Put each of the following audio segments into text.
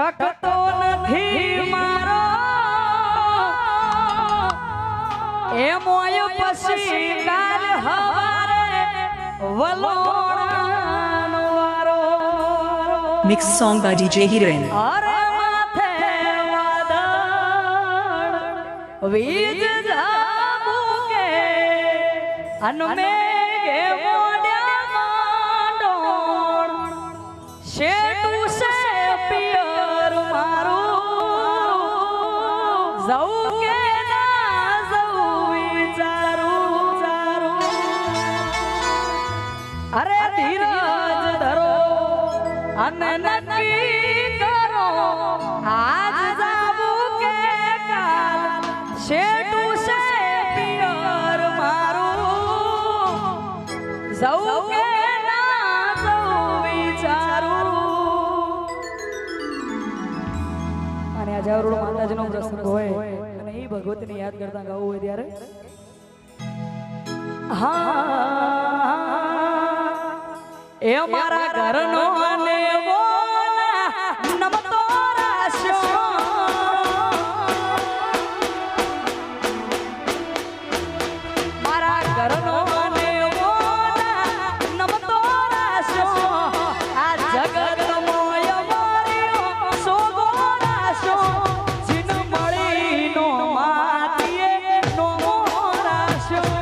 ટકતો નથી મારો એ મોય પછી કાલ હવારે વલોણાનો વારો. Mixed song by DJ Heroine. અરે માથે વાદળ વીજ જાબુકે અનમેઘે મોડ્યા માંડોળ શેટું સે પિયર મારું જવું કે ના જવું વિચારું. અરે ધીરજ ધરો અને નક્કી કરો આજ જાવું કે કાલ શેટું સે પિયર મારું જવું કે ના જવું વિચારું. અને આ જાવરોડ માતાજીનો પ્રસંગ હોય અને એ ભગવતીને યાદ કરતા ગાવું હોય ત્યારે હા એ મારા ઘરનો અને નમતો રાશ્યો મારા ઘરનો અને નમતો રાશ્યો આ જગત મોય માર્યો સોગો રાશ્યો જીન મળીનો માતીએ નો રાશ્યો.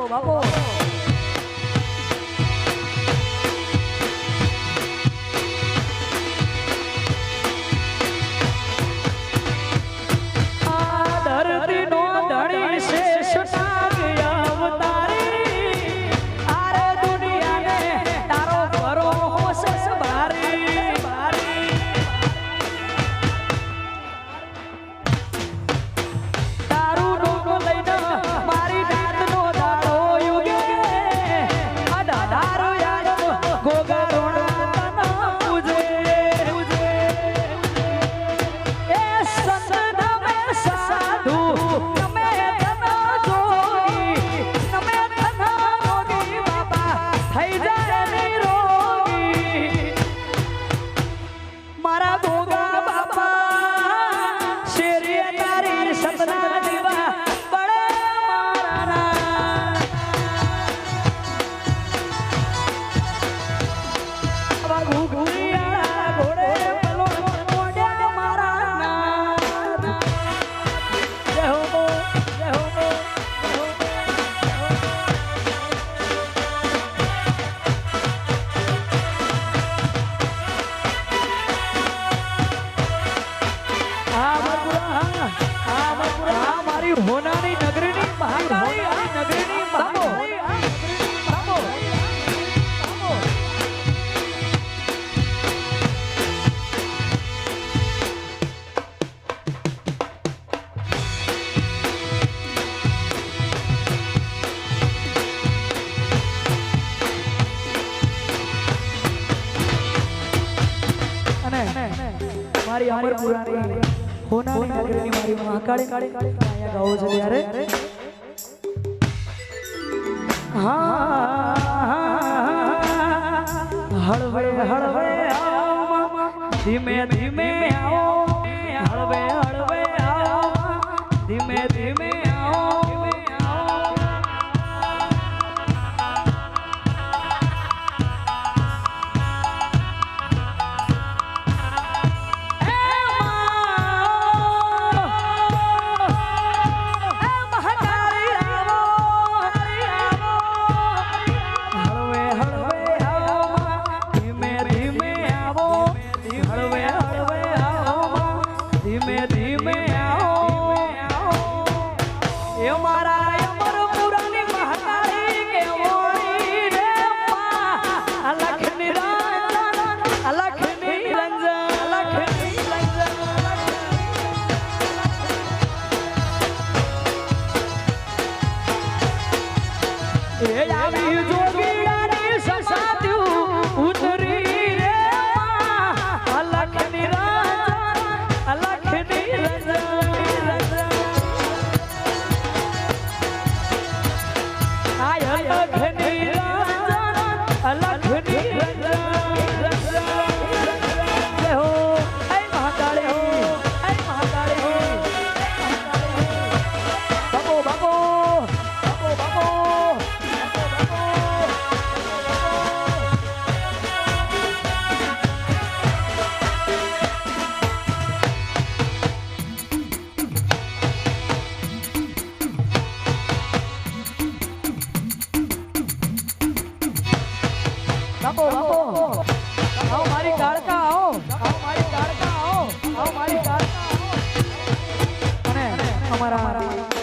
બાપો હોનાની નગરીની મહાકાળી નગરીની બાબો અને મારી અમરપુરાની હોનાની નગરીની મારી મહાકાળી અહીંયા ગાવો છે ત્યારે હળવે હળવે આવો ધીમે ધીમે આવો હળવે હળવે આવો ધીમે ધીમે આવો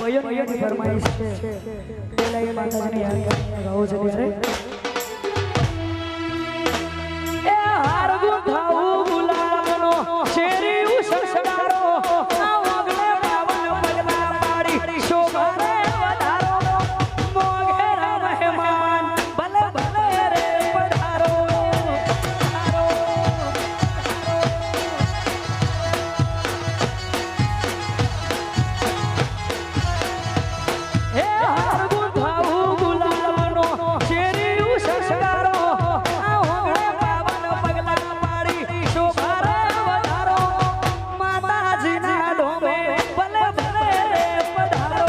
ભાઈઓની એની ફરમાઈશ છે પેલા એ માતાજીને યાદ કરીને ગાવો છે ત્યારે એ હાર ગુંથાવું ગુલાબનો શેરી ઉસળસળારો આ ઓગણે બાવન પગલા પાડી શોભાને વધારો મોઘેરા મહેમાન ભલે ભલે રે પધારો હે હાર ગુંથાવું ગુલાબનો શેરી ઉસળસળારો આ ઓગણે બાવન પગલા પાડી શોભાને વધારો માતાજીના ધોમે ભલે ભલે રે પધારો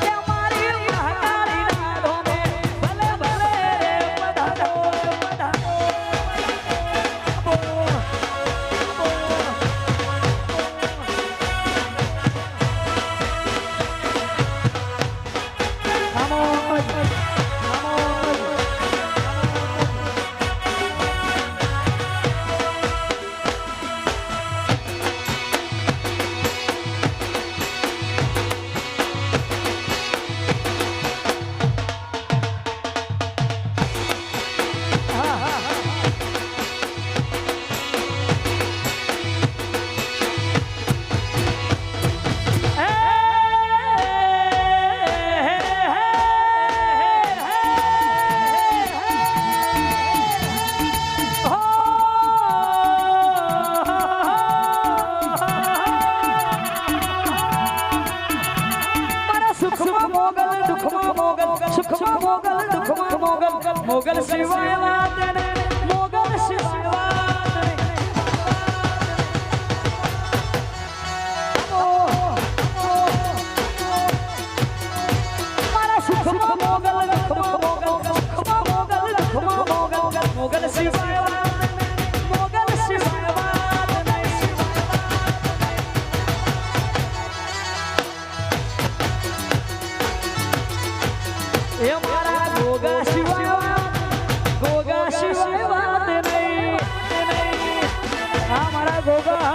કે મારી મહાકાળીના ધોમે ભલે ભલે રે પધારો મોગલ સિવાય વાત નહીં મોગલ સિવાય વાત નહીં મારા સુખમાં મોગલ દુઃખમાં મોગલ સુખમાં મોગલ દુઃખમાં મોગલ મોગલ સિવાય વાત નહીં મોગલ સિવાય વાત નહીં એ મારા ગોગા સિવાય ગોગા સિવાય વાત નહીં આ મારા ગોગા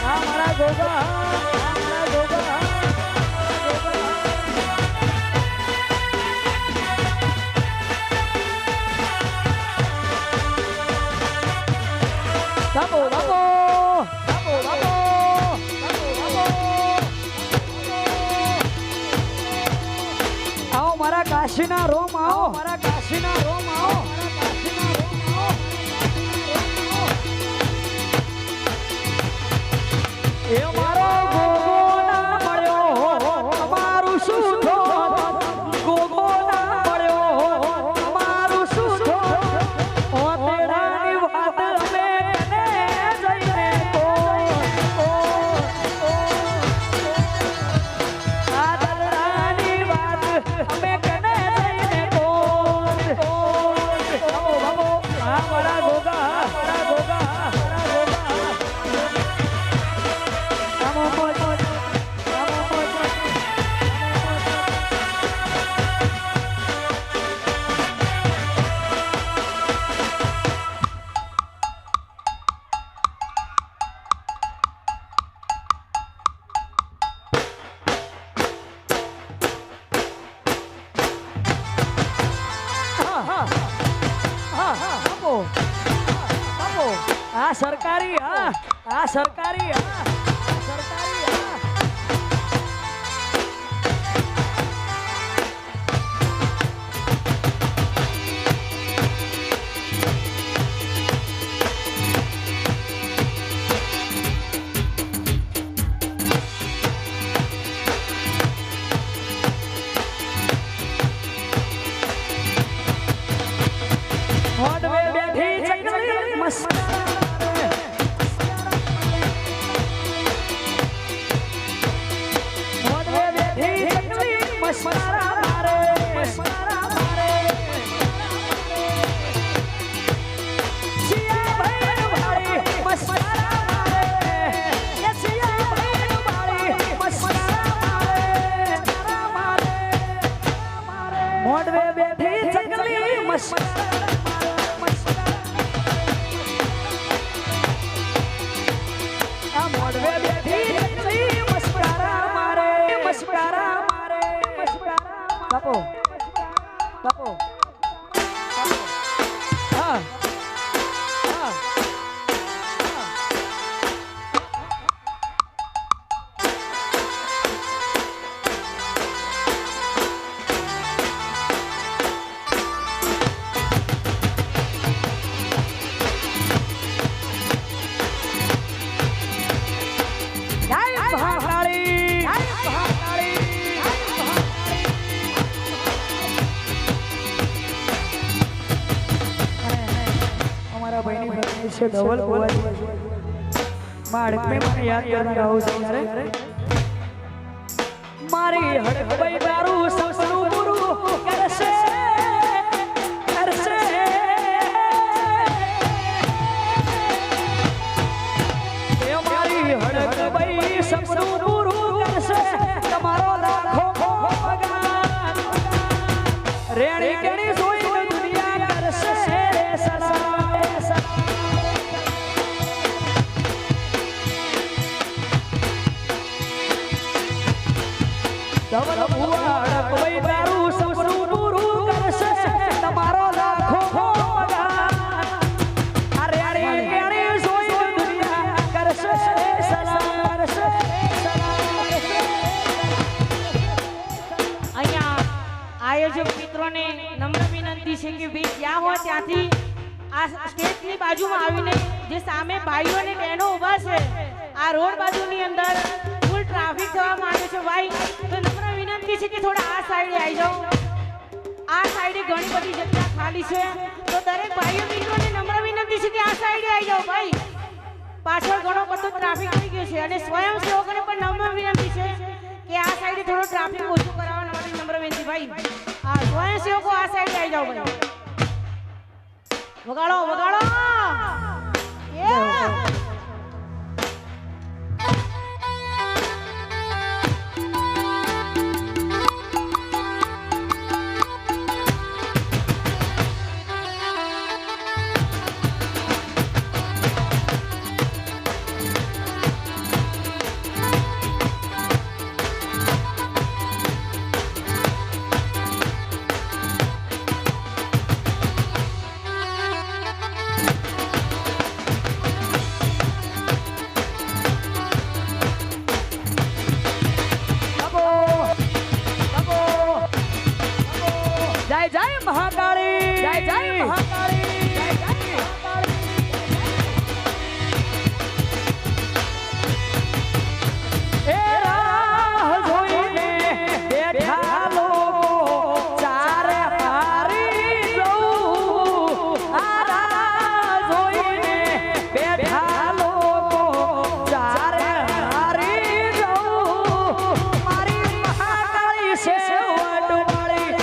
આ મારા ગોગા આ મારા ગોગા લાબો લાબો લાબો લાબો આવો મારા કાશીના રોમ આવો મારા કાશીના રોમ આવો એ મારો ગોગો ના મળ્યો અમારું શું થોત ગોગો ના મળ્યો અમારું શું થોત ઓ તેડાની વાત અમે કને જઈને આ દલડાની વાત અમે કને જઈને આ મારા ગોગા મારા ગોગા આ સરકારી આ સરકારી સરકારી બેઠી ચકલી મસ્ત બાપો બાપો હા હા डबल माड़क में મને યાદ કરતા રહું છું યારે મારી હડક ભાઈ દારૂ સસનું પૂરું કરશે કરશે એ મારી હડક ભાઈ સપનું પૂરું કરશે તમારો લાખો ભગવાન રેણી કેણી સોઈ દુનિયા કરશે સલામ ડબલ ભુવાડ કોઈ દારૂ સસનું પૂરું કરશે તમારો લાખો ભગવાન અરે અરે અરે સોઈ દુનિયા કરશે સલામ કરશે અહીંયા આયોજક મિત્રોને નમ્ર વિનંતી છે કે ભાઈ ક્યાં હોય ત્યાંથી આ સ્ટેજની બાજુમાં આવીને જે સામે ભાઈઓ અને બહેનો ઊભા છે આ રોડ બાજુની અંદર ફૂલ ટ્રાફિક થવા માંડ્યો છે ભાઈ તો નમ્ર વિનંતી છે કે થોડા આ સાઈડે આવી જાઓ આ સાઈડે ઘણી બધી જગ્યા ખાલી છે તો દરેક ભાઈઓ મિત્રોને નમ્ર વિનંતી છે કે આ સાઈડે આવી જાઓ ભાઈ પાછળ ઘણો બધો ટ્રાફિક થઈ ગયો છે અને સ્વયંસેવકોને પણ નમ્ર વિનંતી છે કે આ સાઈડે થોડો ટ્રાફિક ઓછું કરાવવા માટે નમ્ર વિનંતી ભાઈ આ સ્વયંસેવકો આ સાઈડે આવી જાઓ ભાઈ વગાડો વગાડો જય જય મહાકાળી જય જય મહાકાળી જય જય મહાકાળી એ રાહ જોઈને બેઠા લોકો ચારે પારી જવું આ રાહ જોઈને બેઠા લોકો ચારે હારી જવું મારી મહાકાળી સેવટ વાળી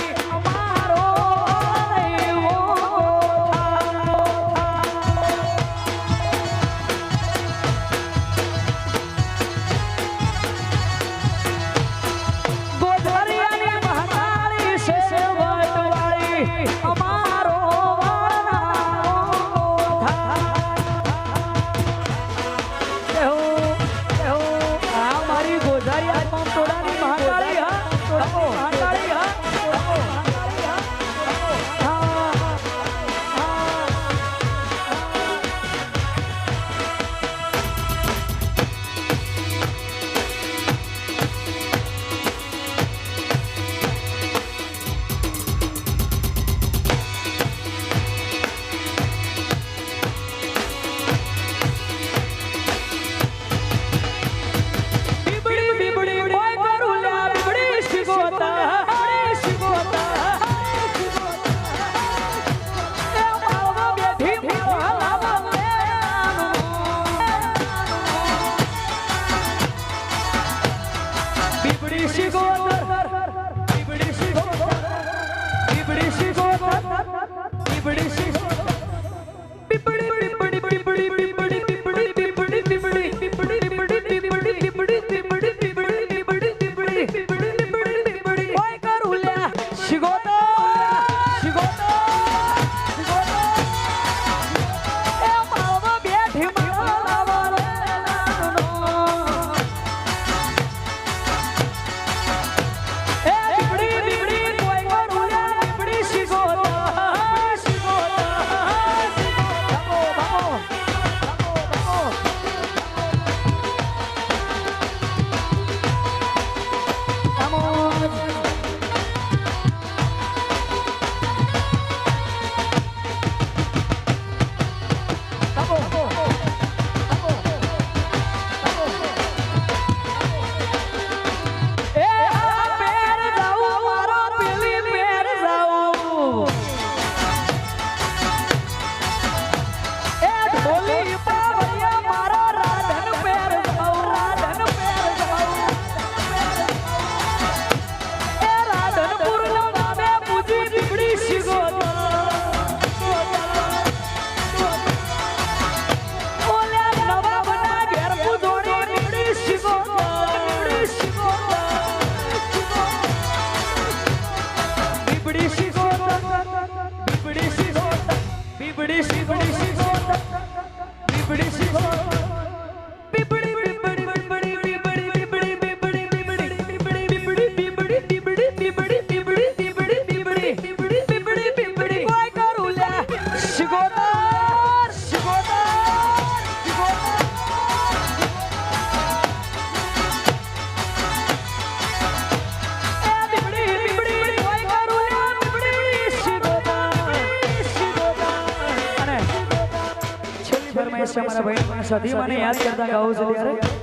છે મારા ભાઈ સદી મને યાદ કરતા ગાવું છે યાર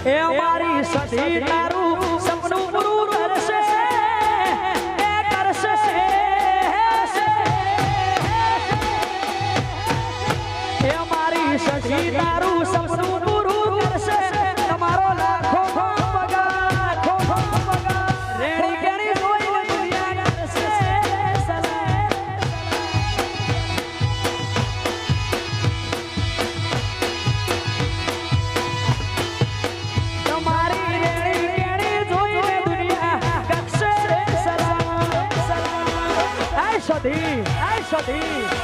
એ મારી સદી તારું સપનું પૂરું કરશે એ કરશે એ મારી સદી તારું સપનું પૂરું કરશે તમારો લાખો પગાર રેડી કરી જોઈને દુનિયા કરશે તમારી રેડી રેડી જોઈને દુનિયા કરશે સલામ આય સદી